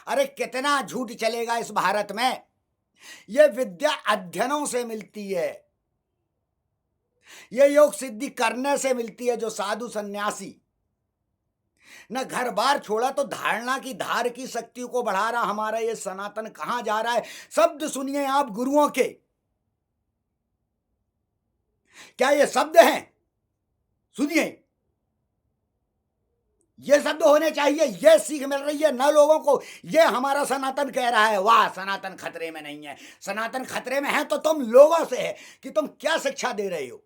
अरे कितना झूठ चलेगा इस भारत में। ये विद्या अध्ययनों से मिलती है, ये योग सिद्धि करने से मिलती है। जो साधु सन्यासी न घर बार छोड़ा तो धारणा की धार की शक्ति को बढ़ा रहा, हमारा ये सनातन कहां जा रहा है। शब्द सुनिए आप गुरुओं के, क्या ये शब्द हैं? सुनिए, ये शब्द होने चाहिए, ये सीख मिल रही है न लोगों को। ये हमारा सनातन कह रहा है वाह सनातन खतरे में नहीं है। सनातन खतरे में है तो तुम लोगों से है कि तुम क्या शिक्षा दे रहे हो।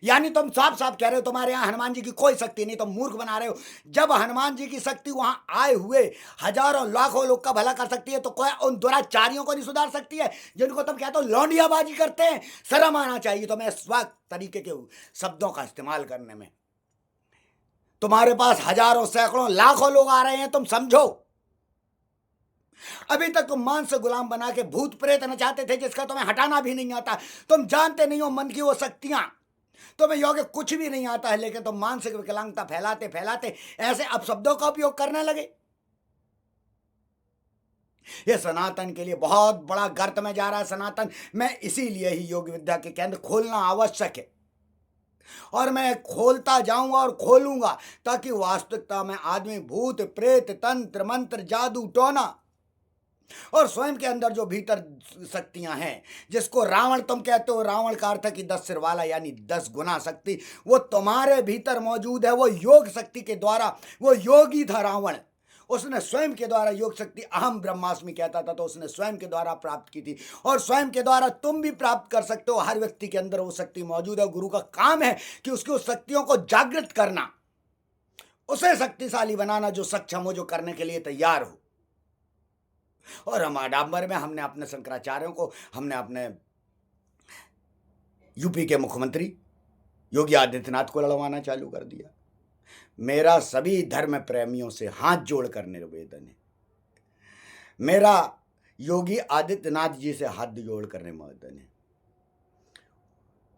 यानी तुम साफ साफ कह रहे हो तुम्हारे यहां हनुमान जी की कोई शक्ति नहीं, तुम मूर्ख बना रहे हो। जब हनुमान जी की शक्ति वहां आए हुए हजारों लाखों लोग का भला कर सकती है तो कोई उन दुराचारियों को नहीं सुधार सकती है जिनको तुम कहते हो लौंडियाबाजी करते हैं। शर्म आना चाहिए तुम्हें इस वक्त तरीके के शब्दों का इस्तेमाल करने में। तुम्हारे पास हजारों सैकड़ों लाखों लोग आ रहे हैं, तुम समझो। अभी तक तुम मान से गुलाम बना के भूत प्रेत नचाते थे जिसका तुम्हें हटाना भी नहीं आता। तुम जानते नहीं हो मन की वो शक्तियां, तुम्हें योग्य कुछ भी नहीं आता है, लेकिन तुम मानसिक विकलांगता फैलाते फैलाते ऐसे अपशब्दों का उपयोग करने लगे। यह सनातन के लिए बहुत बड़ा गर्त में जा रहा है सनातन। मैं इसीलिए ही योग विद्या के केंद्र खोलना आवश्यक है, और मैं खोलता जाऊंगा और खोलूंगा ताकि वास्तविकता में आदमी भूत प्रेत तंत्र मंत्र जादू टोना और स्वयं के अंदर जो भीतर शक्तियां हैं, जिसको रावण तुम कहते हो, रावण का अर्थ है कि 10 सिर वाला यानी 10 गुना शक्ति, वो तुम्हारे भीतर मौजूद है। वो योग शक्ति के द्वारा, वो योगी था रावण, उसने स्वयं के द्वारा योग शक्ति अहम ब्रह्मास्मि कहता था, तो उसने स्वयं के द्वारा प्राप्त की थी और स्वयं के द्वारा तुम भी प्राप्त कर सकते हो। हर व्यक्ति के अंदर वो शक्ति मौजूद है। गुरु का काम है कि उसकी उस शक्तियों को जागृत करना, उसे शक्तिशाली बनाना जो सक्षम हो, जो करने के लिए तैयार हो। और हम आडंबर में हमने अपने शंकराचार्यों को, हमने अपने यूपी के मुख्यमंत्री योगी आदित्यनाथ को लड़वाना चालू कर दिया। मेरा सभी धर्म प्रेमियों से हाथ जोड़कर निवेदन है, मेरा योगी आदित्यनाथ जी से हाथ जोड़कर निवेदन है,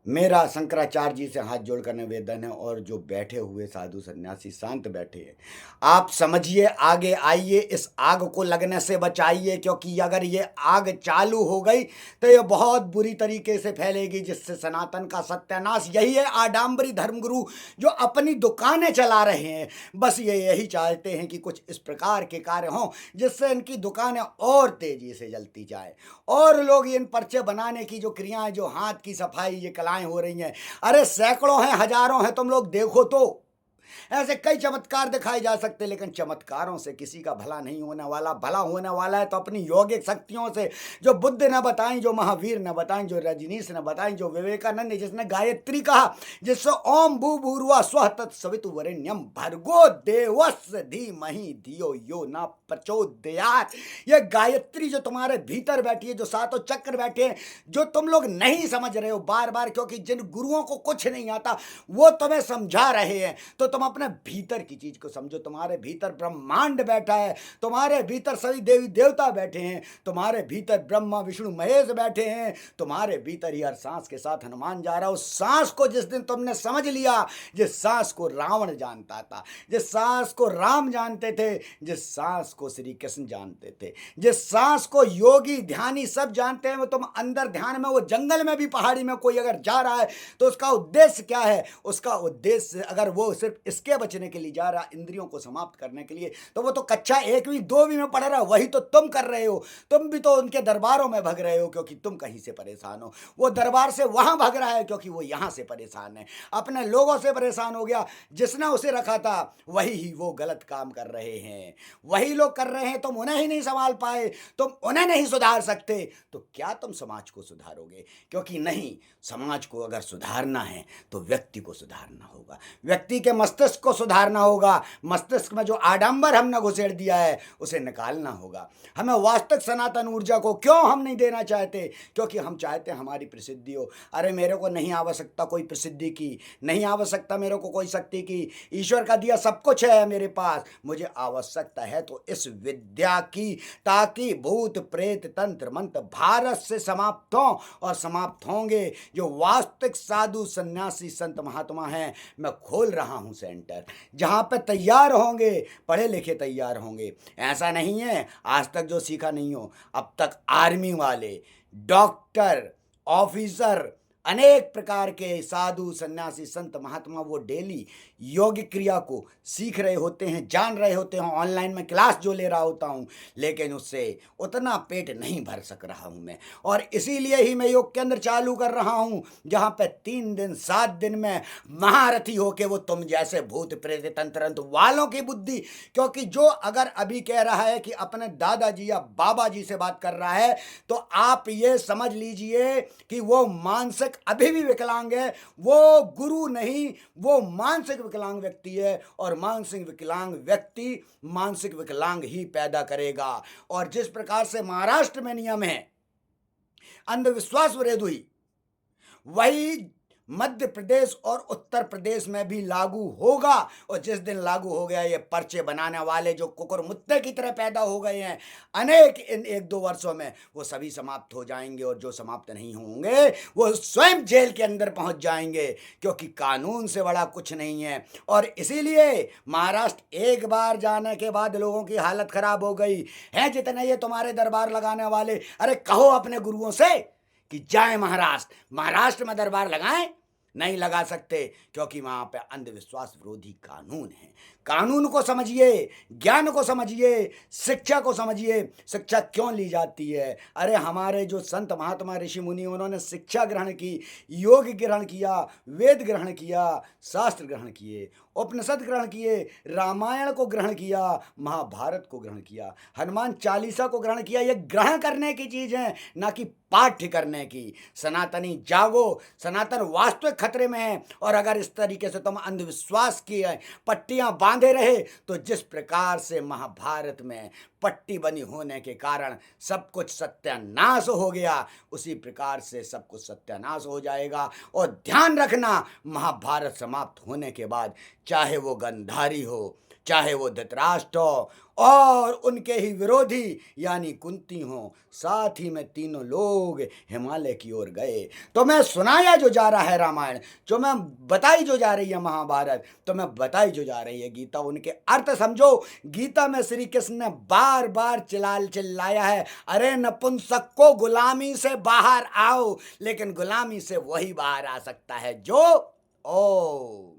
मेरा शंकराचार्य जी से हाथ जोड़कर निवेदन है, और जो बैठे हुए साधु सन्यासी शांत बैठे हैं, आप समझिए, आगे आइए, इस आग को लगने से बचाइए, क्योंकि अगर ये आग चालू हो गई तो ये बहुत बुरी तरीके से फैलेगी, जिससे सनातन का सत्यानाश। यही है आडंबरी धर्मगुरु जो अपनी दुकानें चला रहे हैं, बस ये यही चाहते हैं कि कुछ इस प्रकार के कार्य हों जिससे इनकी दुकानें और तेजी से जलती जाए, और लोग इन पर्चे बनाने की जो क्रियाएं, जो हाथ की सफाई, ये कलाएं हो रही हैं, अरे सैकड़ों हैं, हजारों हैं, तुम लोग देखो तो। ऐसे कई चमत्कार दिखाए जा सकते, लेकिन चमत्कारों से किसी का भला नहीं होने वाला। भला होने वाला है तो अपनी योगिक शक्तियों से, जो बुद्ध ने बताई, जो महावीर ने बताई, जो रजनीश ने बताई, जो विवेकानंद ने, जिसने गायत्री कहा, जिससे ओम भूर्भुवः स्वः तत्सवितुर्वरेण्यम भर्गो देवस्य धीमहि धियो यो न प्रचोदयात्। ये गायत्री जो तुम्हारे भीतर बैठी है, जो सातों चक्र बैठे हैं, जो तुम लोग नहीं समझ रहे हो बार बार, क्योंकि जिन गुरुओं को कुछ नहीं आता वो तुम्हें समझा रहे हैं, तो तुम अपने भीतर की चीज को समझो। तुम्हारे भीतर ब्रह्मांड बैठा है, तुम्हारे भीतर सभी देवी देवता बैठे हैं, तुम्हारे भीतर ब्रह्मा विष्णु महेश बैठे हैं, तुम्हारे भीतर ही हर सांस के साथ हनुमान जा रहा है। उस सांस को जिस दिन तुमने समझ लिया, जिस सांस को रावण जानता था, जिस सांस को राम जानते थे, जिस सांस को श्री कृष्ण जानते थे, जिस सांस को योगी ध्यानी सब जानते हैं, वो तुम अंदर ध्यान में, वो जंगल में भी, पहाड़ी में कोई अगर जा रहा है तो उसका उद्देश्य क्या है? उसका उद्देश्य अगर वो सिर्फ इसके बचने के लिए जा रहा, इंद्रियों को समाप्त करने के लिए, तो वो तो कक्षा 1वीं 2वीं में पढ़ रहा। वही तो तुम कर रहे हो। तुम भी तो उनके दरबारों में भग रहे हो क्योंकि तुम कहीं से परेशान हो। वो दरबार से वहां भग रहा है क्योंकि वो यहां से परेशान है, अपने लोगों से परेशान हो गया। जिसने उसे रखा था वही ही वो गलत काम कर रहे हैं, वही लोग कर रहे हैं। तुम उन्हें ही नहीं संभाल पाए, तुम उन्हें नहीं सुधार सकते, तो क्या तुम समाज को सुधारोगे? क्योंकि नहीं, समाज को अगर सुधारना है तो व्यक्ति को सुधारना होगा, व्यक्ति के मस्तिष्क को सुधारना होगा। मस्तिष्क में जो आडंबर हमने घुसेड़ दिया है उसे निकालना होगा। हमें वास्तविक सनातन ऊर्जा को क्यों हम नहीं देना चाहते? क्योंकि हम चाहते हैं हमारी प्रसिद्धि हो। अरे मेरे को नहीं आवश्यकता कोई प्रसिद्धि की, नहीं आवश्यकता मेरे को कोई शक्ति की। ईश्वर का दिया सब कुछ है मेरे पास, मुझे आवश्यकता है तो इस विद्या की, ताकि भूत प्रेत तंत्र मंत्र भारत से समाप्त हों, और समाप्त होंगे। जो वास्तविक साधु सन्यासी संत महात्मा हैं, मैं खोल रहा हूं सेंटर, जहाँ पे तैयार होंगे, पढ़े लिखे तैयार होंगे। ऐसा नहीं है आज तक जो सीखा नहीं हो, अब तक आर्मी वाले, डॉक्टर, ऑफिसर, अनेक प्रकार के साधु सन्यासी संत महात्मा वो डेली योग क्रिया को सीख रहे होते हैं, जान रहे होते हैं। ऑनलाइन में क्लास जो ले रहा होता हूँ, लेकिन उससे उतना पेट नहीं भर सक रहा हूँ मैं, और इसीलिए ही मैं योग केंद्र चालू कर रहा हूँ, जहाँ पे 3 दिन 7 दिन में महारथी होके वो तुम जैसे भूत प्रेत तंत्र वालों की बुद्धि, क्योंकि जो अगर अभी कह रहा है कि अपने दादाजी या बाबा जी से बात कर रहा है, तो आप ये समझ लीजिए कि वो मानसिक अभी भी विकलांग है, वो गुरु नहीं, वो मानसिक विकलांग व्यक्ति है, और मानसिक विकलांग व्यक्ति मानसिक विकलांग ही पैदा करेगा। और जिस प्रकार से महाराष्ट्र में नियम है अंधविश्वास विरोधी, वही मध्य प्रदेश और उत्तर प्रदेश में भी लागू होगा। और जिस दिन लागू हो गया, ये पर्चे बनाने वाले जो कुकुर मुत्ते की तरह पैदा हो गए हैं अनेक, इन 1-2 वर्षों में वो सभी समाप्त हो जाएंगे, और जो समाप्त नहीं होंगे वो स्वयं जेल के अंदर पहुंच जाएंगे, क्योंकि कानून से बड़ा कुछ नहीं है। और इसीलिए महाराष्ट्र एक बार जाने के बाद लोगों की हालत खराब हो गई है। जितने ये तुम्हारे दरबार लगाने वाले, अरे कहो अपने गुरुओं से कि जाए महाराष्ट्र, महाराष्ट्र में दरबार लगाएं, नहीं लगा सकते, क्योंकि वहां पे अंधविश्वास विरोधी कानून है। कानून को समझिए, ज्ञान को समझिए, शिक्षा को समझिए। शिक्षा क्यों ली जाती है? अरे हमारे जो संत महात्मा ऋषि मुनि, उन्होंने शिक्षा ग्रहण की, योग ग्रहण किया, वेद ग्रहण किया, शास्त्र ग्रहण किए, उपनिषद ग्रहण किए, रामायण को ग्रहण किया, महाभारत को ग्रहण किया, हनुमान चालीसा को ग्रहण किया। ये ग्रहण करने की चीज है, ना कि पाठ्य करने की। सनातनी जागो, सनातन वास्तविक खतरे में है। और अगर इस तरीके से तुम अंधविश्वास की पट्टियां बांधे रहे, तो जिस प्रकार से महाभारत में पट्टी बनी होने के कारण सब कुछ सत्यानाश हो गया, उसी प्रकार से सब कुछ सत्यानाश हो जाएगा। और ध्यान रखना, महाभारत समाप्त होने के बाद चाहे वो गंधारी हो, चाहे वो धृतराष्ट्र हो, और उनके ही विरोधी यानी कुंती हो, साथ ही में तीनों लोग हिमालय की ओर गए। तो मैं सुनाया जो जा रहा है रामायण, जो मैं बताई जो जा रही है महाभारत, तो मैं बताई जो जा रही है गीता, उनके अर्थ समझो। गीता में श्री कृष्ण ने बार बार चिल्लाया है, अरे नपुंसक को गुलामी से बाहर आओ। लेकिन गुलामी से वही बाहर आ सकता है जो ओ